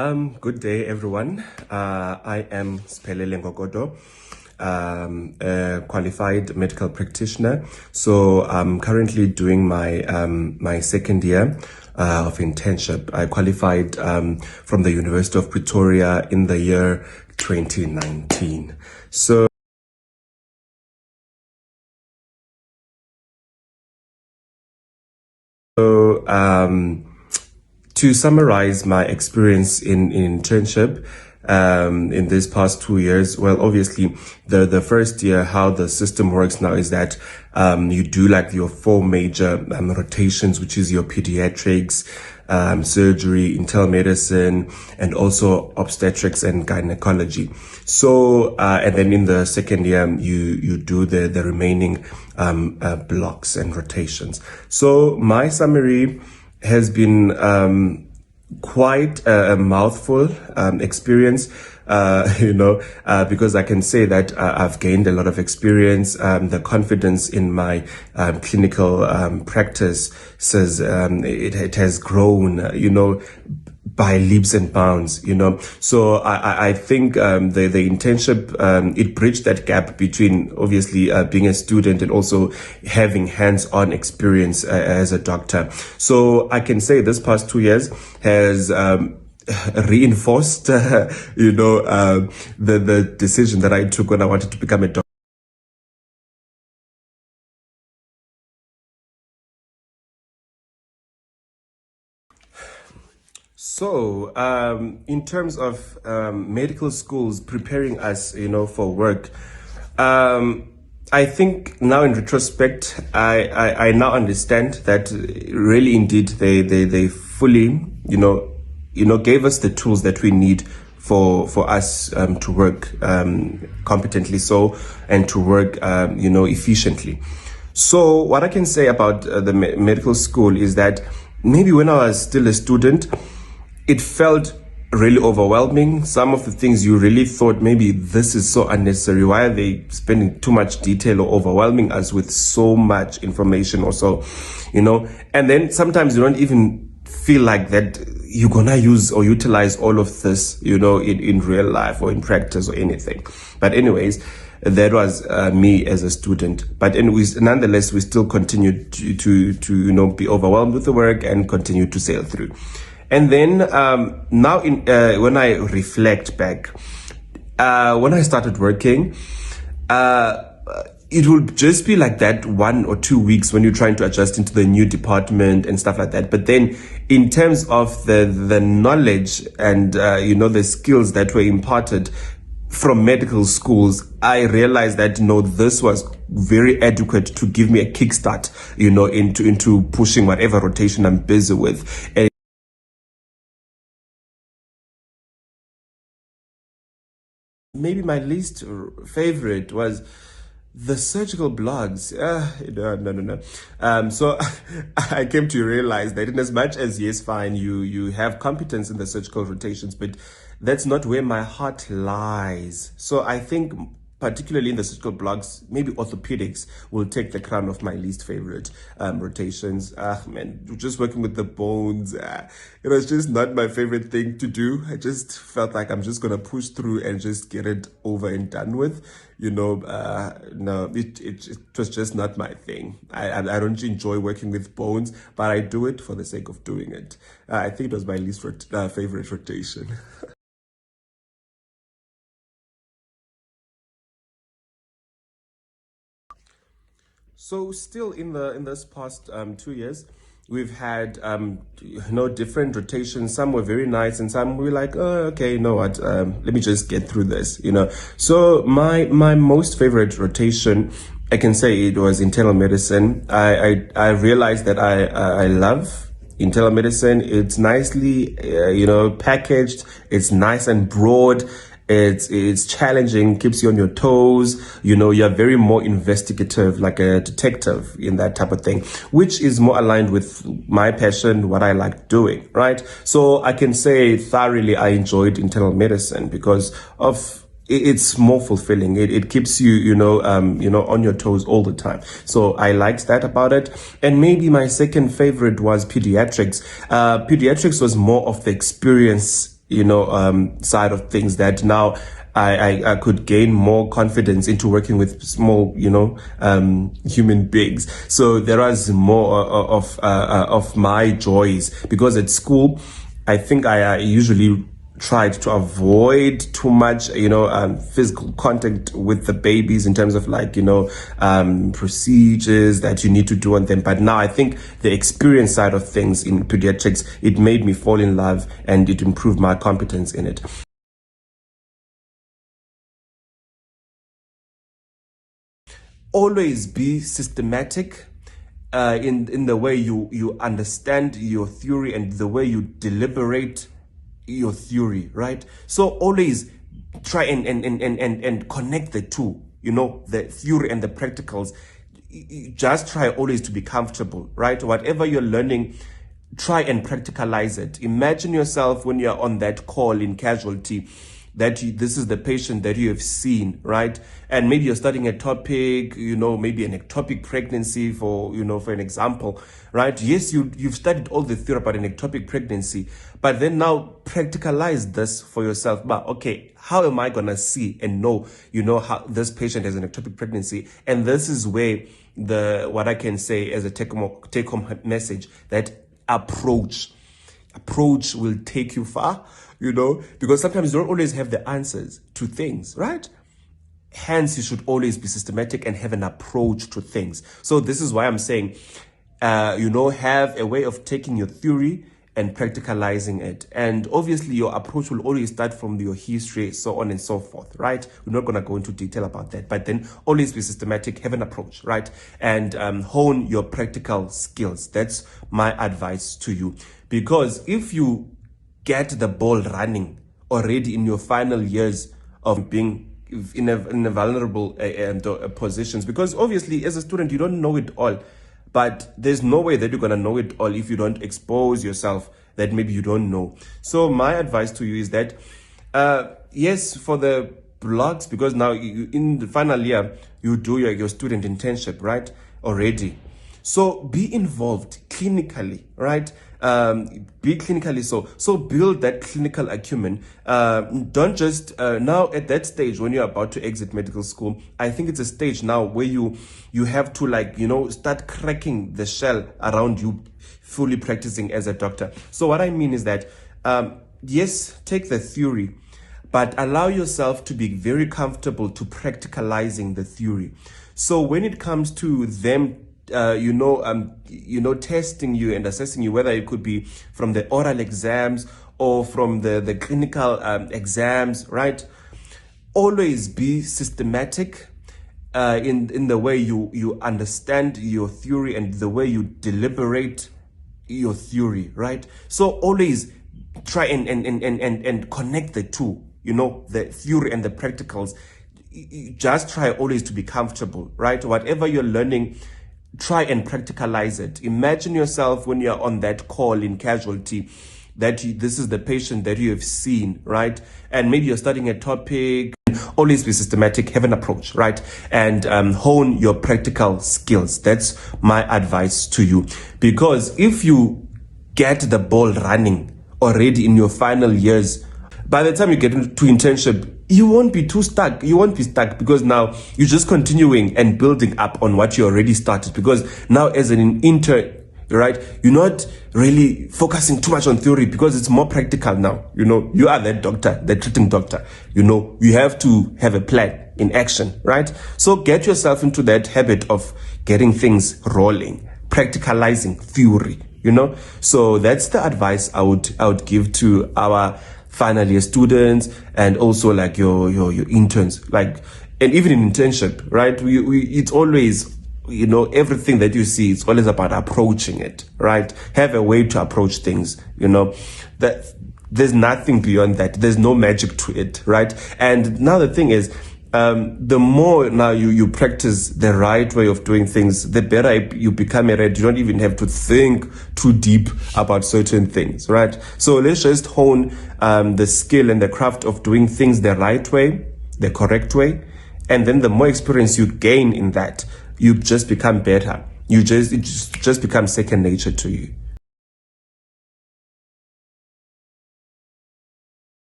Good day, everyone. I am Ngogodo, a qualified medical practitioner. So I'm currently doing my second year of internship. I qualified from the University of Pretoria in the year 2019. So to summarize my experience in internship in this past 2 years, well, obviously the first year, how the system works now is that you do like your four major rotations, which is your pediatrics, surgery, internal medicine, and also obstetrics and gynecology. So and then in the second year you do the remaining blocks and rotations. So my summary has been quite a mouthful experience, because I can say that I've gained a lot of experience. The confidence in my clinical practice says it has grown, by leaps and bounds, So I think the internship, it bridged that gap between obviously being a student and also having hands-on experience as a doctor. So I can say this past 2 years has reinforced, the decision that I took when I wanted to become a doctor. So, in terms of medical schools preparing us, for work, I think now in retrospect, I now understand that really indeed they fully, gave us the tools that we need for us to work competently and to work, efficiently. So what I can say about the medical school is that maybe when I was still a student, it felt really overwhelming. Some of the things you really thought, maybe this is so unnecessary. Why are they spending too much detail or overwhelming us with so much information or so, And then sometimes you don't even feel like that you're gonna use or utilize all of this, in real life or in practice or anything. But anyways, that was me as a student. But anyways, nonetheless, we still continued to be overwhelmed with the work and continue to sail through. And then now, when I reflect back, when I started working, it will just be like that 1 or 2 weeks when you're trying to adjust into the new department and stuff like that. But then in terms of the knowledge and, the skills that were imparted from medical schools, I realized that, this was very adequate to give me a kickstart, into pushing whatever rotation I'm busy with. And maybe my least favorite was the surgical blogs. No. So I came to realize that in as much as, yes, fine, you have competence in the surgical rotations, but that's not where my heart lies. So I think particularly in the surgical blocks, maybe orthopedics will take the crown of my least favorite rotations. Man, just working with the bones, it was just not my favorite thing to do. I just felt like I'm just gonna push through and just get it over and done with. No, it was just not my thing. I don't enjoy working with bones, but I do it for the sake of doing it. I think it was my least favorite rotation. So still in this past 2 years, we've had different rotations. Some were very nice, and some we were like, oh, okay, you know what? Let me just get through this. So my most favorite rotation, I can say it was internal medicine. I realized that I love internal medicine. It's nicely packaged. It's nice and broad. It's challenging, keeps you on your toes. You're very more investigative, like a detective in that type of thing, which is more aligned with my passion, what I like doing, right? So I can say thoroughly I enjoyed internal medicine because of it's more fulfilling. It keeps you, on your toes all the time. So I liked that about it. And maybe my second favorite was pediatrics. Pediatrics was more of the experience side of things, that now I could gain more confidence into working with small, human beings. So there was more of my joys, because at school, I think I usually tried to avoid too much, physical contact with the babies, in terms of procedures that you need to do on them. But now I think the experience side of things in pediatrics, it made me fall in love, and it improved my competence in it. Always be systematic in the way you understand your theory, and the way you deliberate your theory, right? So always try and connect the two, the theory and the practicals. Just try always to be comfortable, right? Whatever you're learning, try and practicalize it. Imagine yourself when you're on that call in casualty, that this is the patient that you have seen, right? And maybe you're studying a topic, maybe an ectopic pregnancy, for an example, right? Yes, you've studied all the theory about an ectopic pregnancy, but then now practicalize this for yourself. But okay, how am I gonna see and know, how this patient has an ectopic pregnancy? And this is where what I can say as a take-home message, that approach will take you far, because sometimes you don't always have the answers to things, right? Hence, you should always be systematic and have an approach to things. So this is why I'm saying, have a way of taking your theory and practicalizing it. And obviously your approach will always start from your history, so on and so forth, right? We're not going to go into detail about that, but then always be systematic, have an approach, right? And hone your practical skills. That's my advice to you. Because if you get the ball running already in your final years of being in a vulnerable positions, because obviously as a student, you don't know it all. But there's no way that you're going to know it all if you don't expose yourself that maybe you don't know. So my advice to you is that, yes, for the blogs, because now in the final year, you do your student internship, right? Already. So be involved clinically, right? Be clinically so build that clinical acumen. Don't just now at that stage when you're about to exit medical school, I think it's a stage now where you have to start cracking the shell around you fully practicing as a doctor. So what I mean is that yes, take the theory, but allow yourself to be very comfortable to practicalizing the theory. So when it comes to them testing you and assessing you, whether it could be from the oral exams or from the clinical exams, right? Always be systematic in the way you understand your theory and the way you deliberate your theory, right? So always try and connect the two, the theory and the practicals. Just try always to be comfortable, right? Whatever you're learning, try and practicalize it. Imagine yourself when you're on that call in casualty, that this is the patient that you have seen, right? And maybe you're studying a topic. Always be systematic, have an approach, right? And hone your practical skills. That's my advice to you. Because if you get the ball running already in your final years, by the time you get into internship, you won't be too stuck. You won't be stuck, because now you're just continuing and building up on what you already started. Because now as an intern, right, you're not really focusing too much on theory, because it's more practical now. You are that doctor, the treating doctor. You have to have a plan in action, right? So get yourself into that habit of getting things rolling, practicalizing theory, So that's the advice I would give to our final year students, and also your interns, and even in internship, right? It's always, everything that you see, it's always about approaching it, right? Have a way to approach things, that there's nothing beyond that. There's no magic to it, right? And now the thing is, the more now you practice the right way of doing things, the better you become at it. You don't even have to think too deep about certain things, right? So let's just hone the skill and the craft of doing things the right way, the correct way. And then the more experience you gain in that, you just become better. It just becomes second nature to you.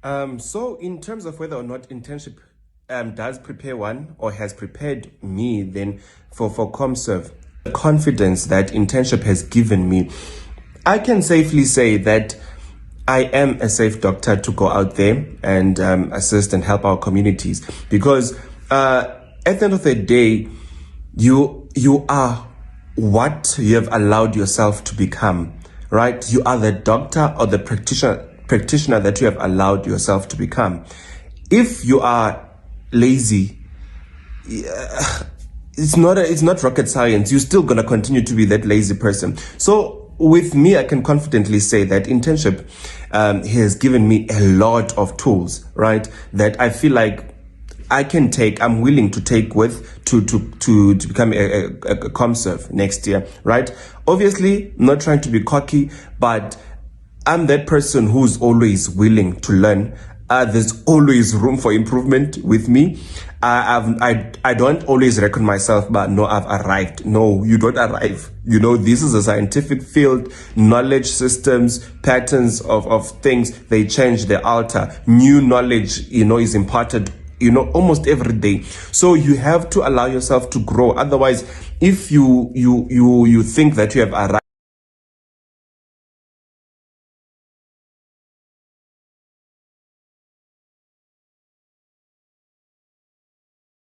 So in terms of whether or not internship does prepare one or has prepared me then for ComServe, the confidence that internship has given me, I can safely say that I am a safe doctor to go out there and assist and help our communities, because at the end of the day, you are what you have allowed yourself to become, right? You are the doctor or the practitioner that you have allowed yourself to become. If you are lazy, it's not rocket science. You're still gonna continue to be that lazy person. So with me, I can confidently say that internship has given me a lot of tools, right? That I feel like I'm willing to take with to become a ComServe next year, right? Obviously, not trying to be cocky, but I'm that person who's always willing to learn. There's always room for improvement with me. I don't always reckon myself, but no, I've arrived. No, you don't arrive. You know, this is a scientific field. Knowledge systems, patterns of things, they change, they alter. New knowledge, is imparted, almost every day. So you have to allow yourself to grow. Otherwise, if you think that you have arrived,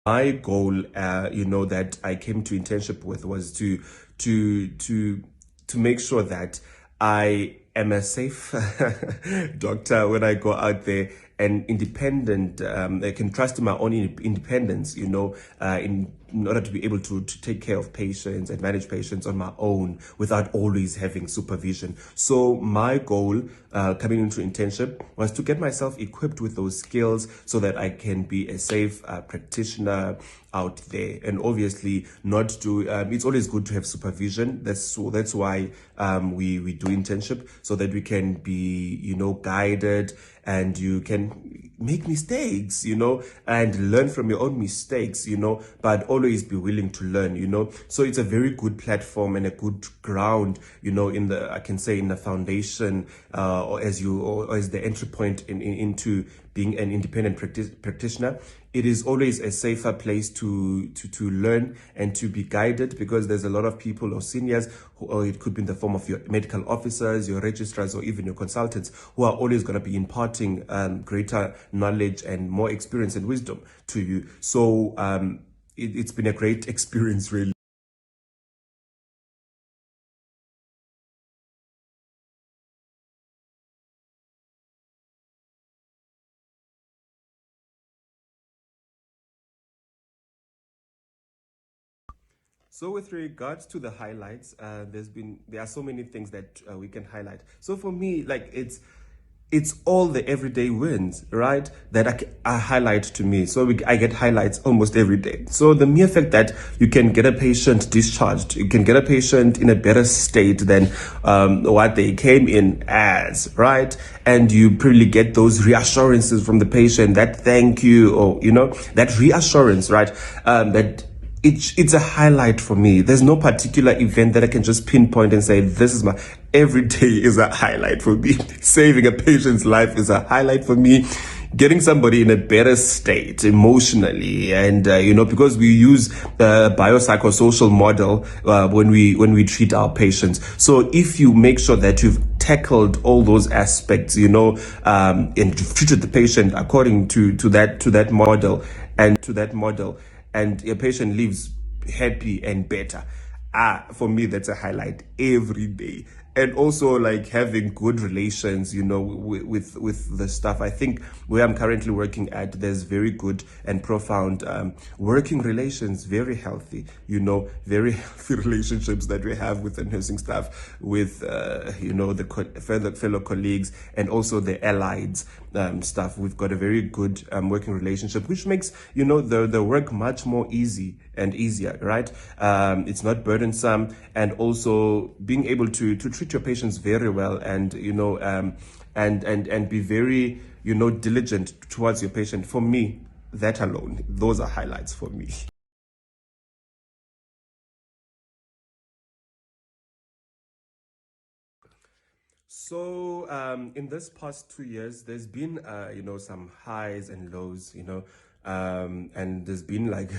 my goal, that I came to internship with was to to to make sure that I am a safe doctor when I go out there, and independent. I can trust in my own independence, in order to be able to take care of patients and manage patients on my own without always having supervision. So my goal coming into internship was to get myself equipped with those skills so that I can be a safe practitioner out there. And obviously not to, it's always good to have supervision. That's why we do internship, so that we can be, guided, and you can make mistakes, and learn from your own mistakes, but always be willing to learn, So it's a very good platform and a good ground, I can say in the foundation, or as the entry point into being an independent practitioner. It is always a safer place to learn and to be guided, because there's a lot of people or seniors, or it could be in the form of your medical officers, your registrars, or even your consultants, who are always going to be imparting greater knowledge and more experience and wisdom to you. So it's been a great experience, really. So with regards to the highlights, there are so many things that we can highlight. So for me, like it's all the everyday wins, right? That I highlight to me. So I get highlights almost every day. So the mere fact that you can get a patient discharged, you can get a patient in a better state than what they came in as, right? And you probably get those reassurances from the patient, that thank you, or that reassurance, right? That it's a highlight for me. There's no particular event that I can just pinpoint and say, this is every day is a highlight for me. Saving a patient's life is a highlight for me. Getting somebody in a better state emotionally, and because we use the biopsychosocial model when we treat our patients. So if you make sure that you've tackled all those aspects, and you've treated the patient according to that model, and your patient lives happy and better. For me, that's a highlight every day. And also, like, having good relations, with the staff. I think where I'm currently working at, there's very good and profound working relations, very healthy, very healthy relationships that we have with the nursing staff, with, the fellow colleagues, and also the allied staff. We've got a very good working relationship, which makes, the work much more easy and easier, right? It's not burdensome, and also being able to treat your patients very well, and and be very diligent towards your patient. For me, that alone, those are highlights for me. So, in this past 2 years, there's been, some highs and lows, and there's been like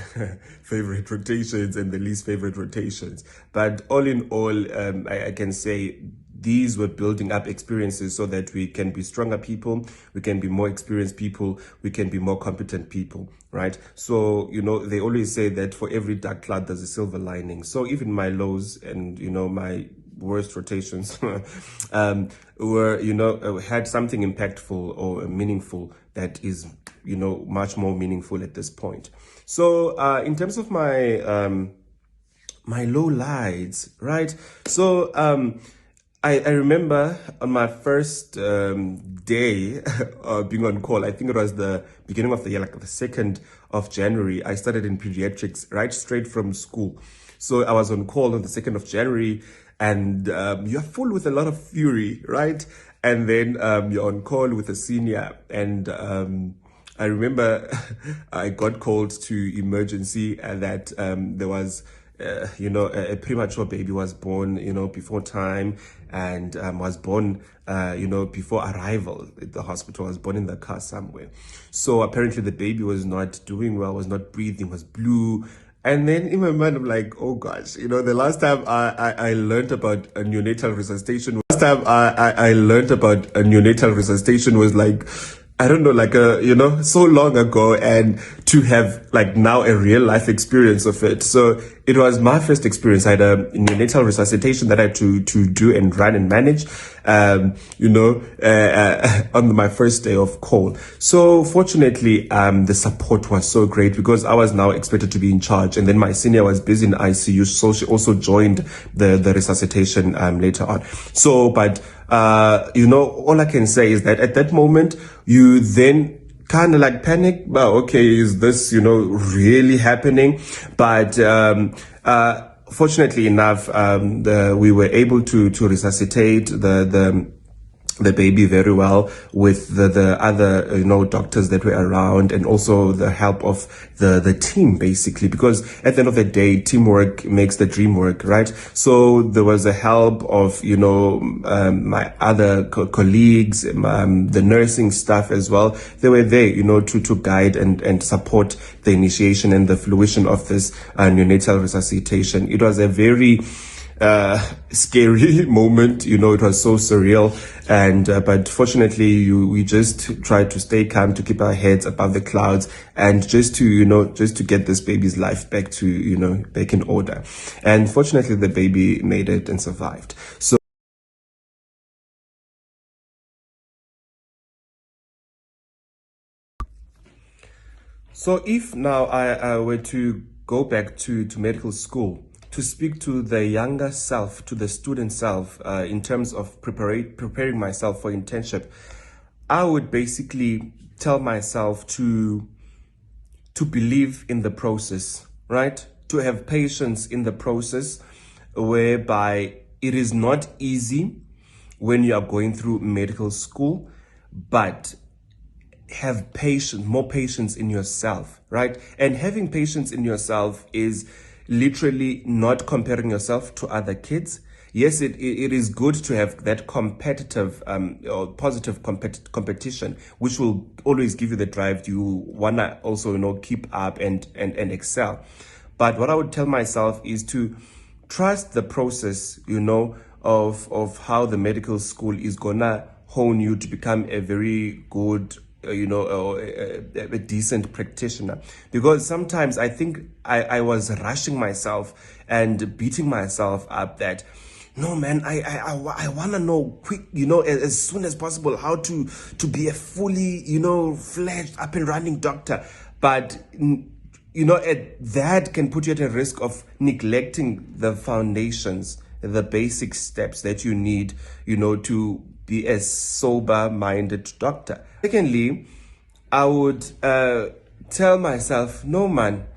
favorite rotations and the least favorite rotations. But all in all, I can say these were building up experiences so that we can be stronger people, we can be more experienced people, we can be more competent people, right? So, they always say that for every dark cloud, there's a silver lining. So even my lows and, my worst rotations were had something impactful or meaningful that is much more meaningful at this point. So in terms of my low lights, right? So I remember on my first day being on call, I think it was the beginning of the year, like the 2nd of January, I started in pediatrics right straight from school. So I was on call on the 2nd of January, and you're full with a lot of fury, right? And then you're on call with a senior, and I remember I got called to emergency, and that there was a premature baby was born, before time, and was born, before arrival at the hospital, was born in the car somewhere. So apparently the baby was not doing well, was not breathing, was blue. And then in my mind, I'm like, oh gosh, the last time I learned about a neonatal resuscitation, I learned about a neonatal resuscitation was like, I don't know, like so long ago, and to have like now a real life experience of it. So it was my first experience. I had a neonatal resuscitation that I had to do and run and manage, on my first day of call. So fortunately, the support was so great because I was now expected to be in charge, and then my senior was busy in ICU, so she also joined the resuscitation later on. So, but all I can say is that at that moment, you then kind of like panic. Well, okay, is this, really happening? But fortunately enough, we were able to resuscitate the baby very well with the other doctors that were around, and also the help of the team, basically, because at the end of the day, teamwork makes the dream work, right? So there was a help of my other colleagues, the nursing staff as well. They were there to guide and support the initiation and the fruition of this neonatal resuscitation. It was a very scary moment, it was so surreal, and but fortunately we just tried to stay calm, to keep our heads above the clouds, and just to get this baby's life back to back in order. And fortunately the baby made it and survived. So if now I were to go back to medical school to speak to the younger self, to the student self, in terms of preparing myself for internship, I would basically tell myself to believe in the process, right? To have patience in the process, whereby it is not easy when you are going through medical school, but have patience, more patience in yourself, right? And having patience in yourself is literally not comparing yourself to other kids. Yes, it is good to have that competitive or positive competition, which will always give you the drive. You wanna also keep up and excel. But what I would tell myself is to trust the process, of how the medical school is gonna hone you to become a very good a decent practitioner. Because sometimes I think I was rushing myself and beating myself up that, no man, I want to know quick, as soon as possible, how to be a fully, fledged up and running doctor. But that can put you at a risk of neglecting the foundations, the basic steps that you need, to be a sober-minded doctor. Secondly, I would tell myself, no man,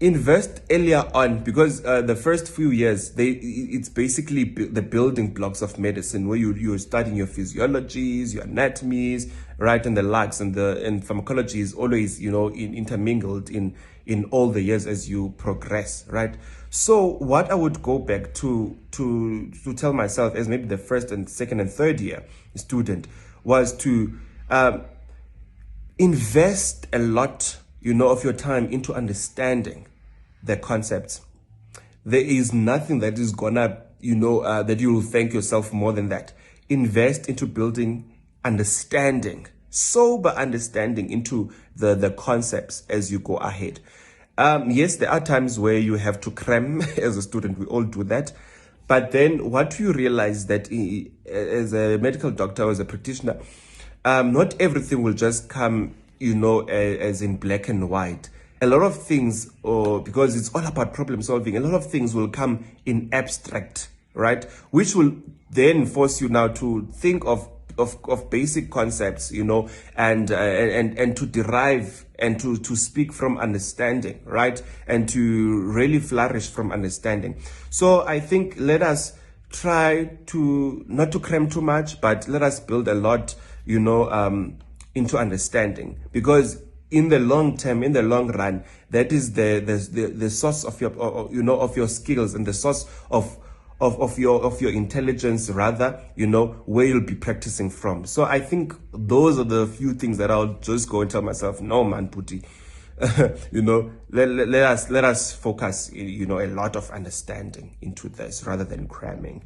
invest earlier on, because the first few years, it's basically the building blocks of medicine, where you're studying your physiologies, your anatomies, right, and the likes, and pharmacology is always intermingled in all the years as you progress, right? So what I would go back to tell myself as maybe the first and second and third year student was to invest a lot, of your time into understanding the concepts. There is nothing that is gonna, that you will thank yourself more than that. Invest into building understanding, sober understanding into the concepts as you go ahead. Yes, there are times where you have to cram as a student. We all do that. But then what you realize that as a medical doctor or as a practitioner, not everything will just come, as in black and white. A lot of things, or because it's all about problem solving, a lot of things will come in abstract, right? Which will then force you now to think of basic concepts, and to derive and to speak from understanding, right? And to really flourish from understanding. So I think let us try to not to cram too much, but let us build a lot, into understanding, because in the long term, in the long run, that is the source of your, of your skills, and the source of your intelligence, rather, where you'll be practicing from. So I think those are the few things that I'll just go and tell myself, no man, Puti, let us focus, a lot of understanding into this rather than cramming.